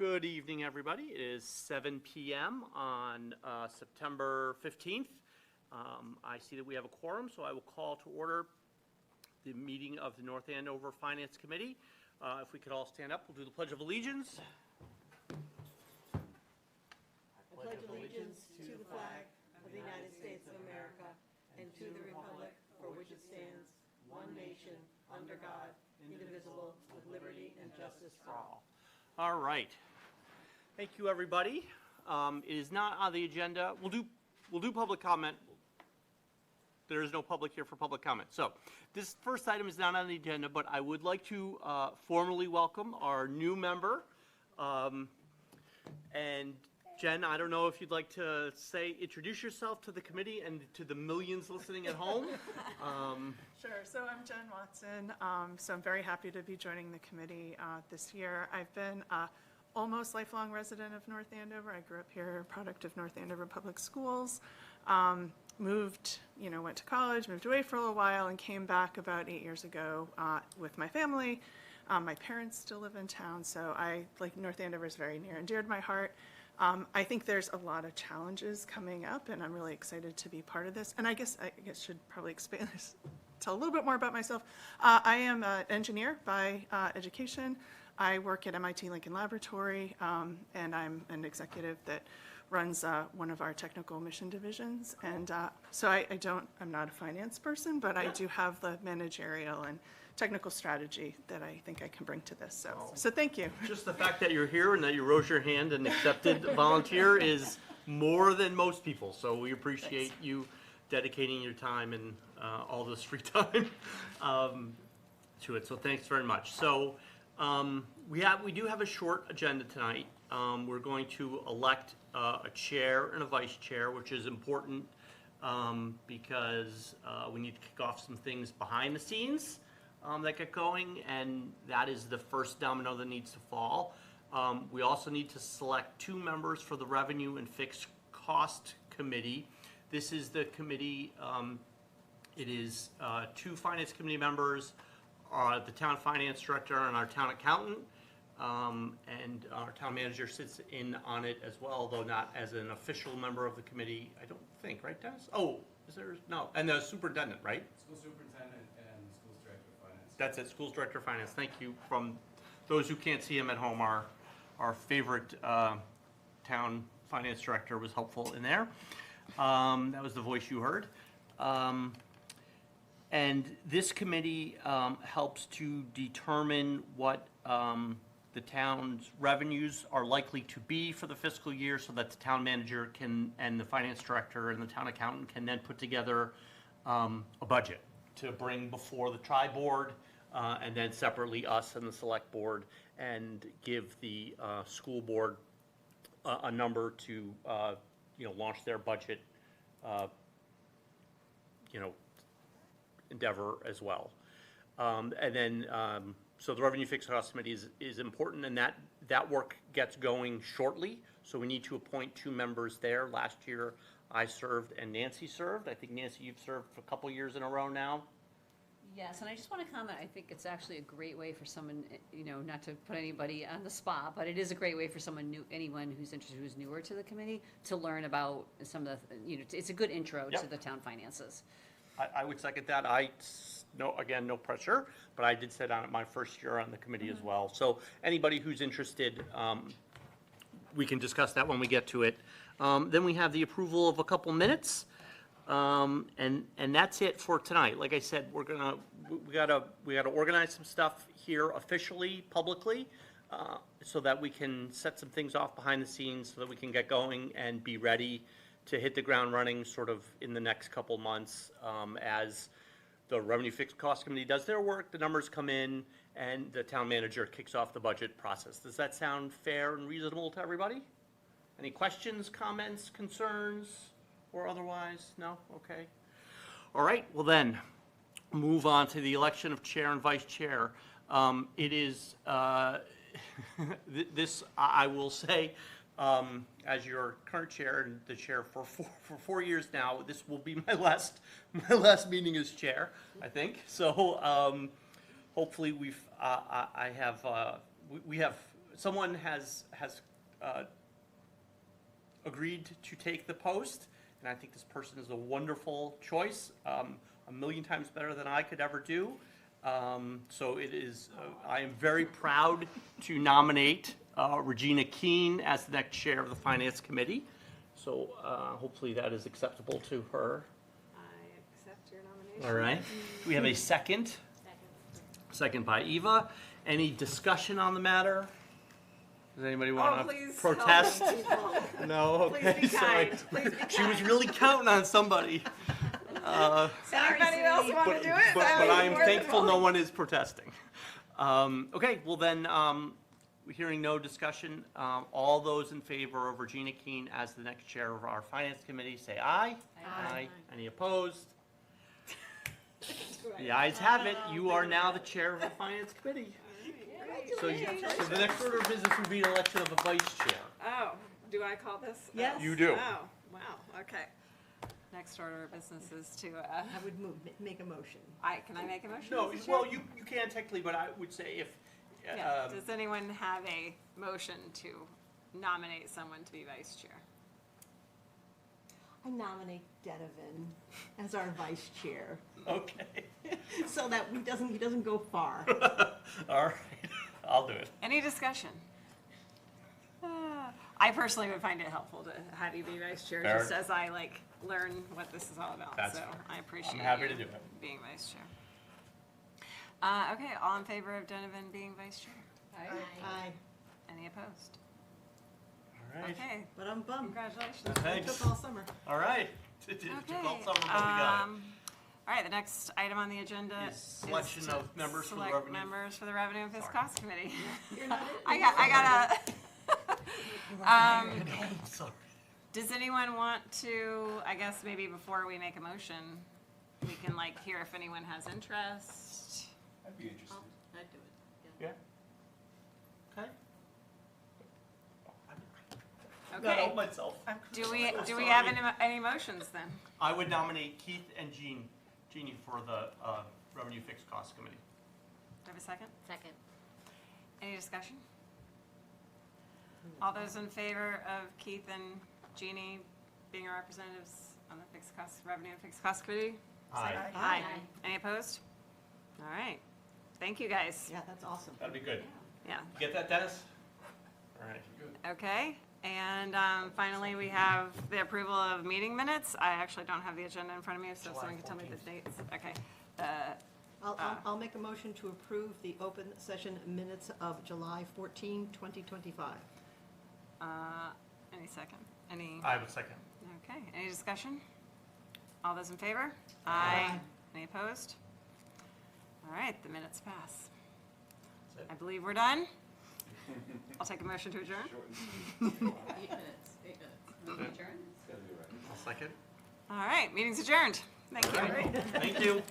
Good evening, everybody. It is 7 p.m. on September 15th. I see that we have a quorum, so I will call to order the meeting of the North Andover Finance Committee. If we could all stand up, we'll do the Pledge of Allegiance. I pledge allegiance to the flag of the United States of America and to the republic for which it stands, one nation, under God, indivisible, with liberty and justice for all. All right. Thank you, everybody. It is not on the agenda. We'll do public comment. There is no public here for public comment. So this first item is not on the agenda, but I would like to formally welcome our new member. And Jen, I don't know if you'd like to introduce yourself to the committee and to the millions listening at home. Sure. So I'm Jen Watson. So I'm very happy to be joining the committee this year. I've been almost lifelong resident of North Andover. I grew up here, product of North Andover Public Schools. Moved, went to college, moved away for a little while, and came back about 8 years ago with my family. My parents still live in town, so North Andover is very near and dear to my heart. I think there's a lot of challenges coming up, and I'm really excited to be part of this. And I guess should probably expand this, tell a little bit more about myself. I am an engineer by education. I work at MIT Lincoln Laboratory, and I'm an executive that runs one of our technical mission divisions. And so I'm not a finance person, but I do have the managerial and technical strategy that I think I can bring to this. So thank you. Just the fact that you're here and that you rose your hand and accepted volunteer is more than most people. So we appreciate you dedicating your time and all this free time to it. So thanks very much. So we do have a short agenda tonight. We're going to elect a chair and a vice chair, which is important because we need to kick off some things behind the scenes that get going, and that is the first domino that needs to fall. We also need to select 2 members for the Revenue and Fixed Cost Committee. This is the committee, it is 2 Finance Committee members, the Town Finance Director and our Town Accountant, and our Town Manager sits in on it as well, though not as an official member of the committee, I don't think, right, Dennis? Oh, is there? No, and the Superintendent, right? School Superintendent and Schools Director of Finance. That's it, Schools Director of Finance. Thank you. From those who can't see him at home, our favorite Town Finance Director was helpful in there. That was the voice you heard. And this committee helps to determine what the town's revenues are likely to be for the fiscal year, so that the town manager and the finance director and the town accountant can then put together a budget to bring before the tri-board and then separately us and the select board, and give the school board a number to launch their budget endeavor as well. And then so the Revenue Fixed Cost Committee is important, and that work gets going shortly. So we need to appoint 2 members there. Last year I served and Nancy served. I think, Nancy, you've served for a couple years in a row now. Yes, and I just want to comment, I think it's actually a great way for someone, not to put anybody on the spot, but it is a great way for anyone who's interested, who's newer to the committee, to learn about some of the, it's a good intro to the town finances. I would second that. Again, no pressure, but I did sit on it my first year on the committee as well. So anybody who's interested, we can discuss that when we get to it. Then we have the approval of a couple minutes, and that's it for tonight. Like I said, we gotta organize some stuff here officially, publicly, so that we can set some things off behind the scenes, so that we can get going and be ready to hit the ground running sort of in the next couple months as the Revenue Fixed Cost Committee does their work, the numbers come in, and the town manager kicks off the budget process. Does that sound fair and reasonable to everybody? Any questions, comments, concerns, or otherwise? No? Okay. All right, well then, move on to the election of chair and vice chair. It is, this, I will say, as your current chair and the chair for 4 years now, this will be my last meeting as chair, I think. So hopefully we have someone has agreed to take the post, and I think this person is a wonderful choice, a million times better than I could ever do. So it is, I am very proud to nominate Regina Keene as the next chair of the Finance Committee. So hopefully that is acceptable to her. I accept your nomination. All right. Do we have a second? Second by Eva. Any discussion on the matter? Does anybody want to please protest? help people. No? Okay. Please be Sorry. kind. Please be She was really counting on somebody. Anybody else want But, to do it? but I am thankful no one is protesting. Okay, well then, hearing no discussion, all those in favor of Regina Keene as the next chair of our Finance Committee, say aye. Aye. Any opposed? The ayes have it. You are now the chair of the Finance Committee. So the next order of business would be an election of a vice chair. Oh, do I call this? Yes. You do. Oh, wow, okay. Next order of business is to, I would make a motion. can I make a motion? No, Mrs. Chair? well, you can technically, but I would say if, Yeah. Does anyone have a motion to nominate someone to be vice chair? I nominate Donovan as our vice chair, okay, so that he doesn't go far. all right, I'll do it. Any discussion? I personally would find it helpful to have you be vice chair, Fair. just as I learn what this is all about. That's So fair. I appreciate I'm happy you to do it. being vice chair. Okay, all in favor of Donovan being vice chair? Aye. Any opposed? All right. Okay, But I'm bummed. congratulations. It Thanks. took all summer. All right. It took Okay, all summer, but we got it. All right, the next item on the agenda Is is selection to of members for the select Revenue- members for the Revenue and Fiscal Sorry. Cost Committee. You're not I got Sorry. does anyone want to, I guess maybe before we make a motion, we can hear if anyone has interest? I'd be interested. I'd do it. Yeah. Okay. Not Okay, help myself. do we have any motions then? I would nominate Keith and Jeannie for the Revenue Fixed Cost Committee. Do I have a second? Second. Any discussion? All those in favor of Keith and Jeannie being our representatives on the Fixed Cost, Revenue and Fixed Cost Committee? Aye. Aye. Any opposed? All right. Thank you, guys. Yeah, that's awesome. That'd be good. Yeah. You get that, Dennis? All right. Okay. And finally, we have the approval of meeting minutes. I actually don't have the agenda in front of me, so July someone can tell me 14th. the dates. Okay. I'll make a motion to approve the open session minutes of July 14, 2025. Any second? Any? I would second. Okay. Any discussion? All those in favor? Aye. Any opposed? All right, the minutes pass. That's it. I believe we're done. I'll take a motion to adjourn. 8 minutes, 8 minutes. Adjourn? I'll second. All right, meeting's adjourned. Thank you. Thank you.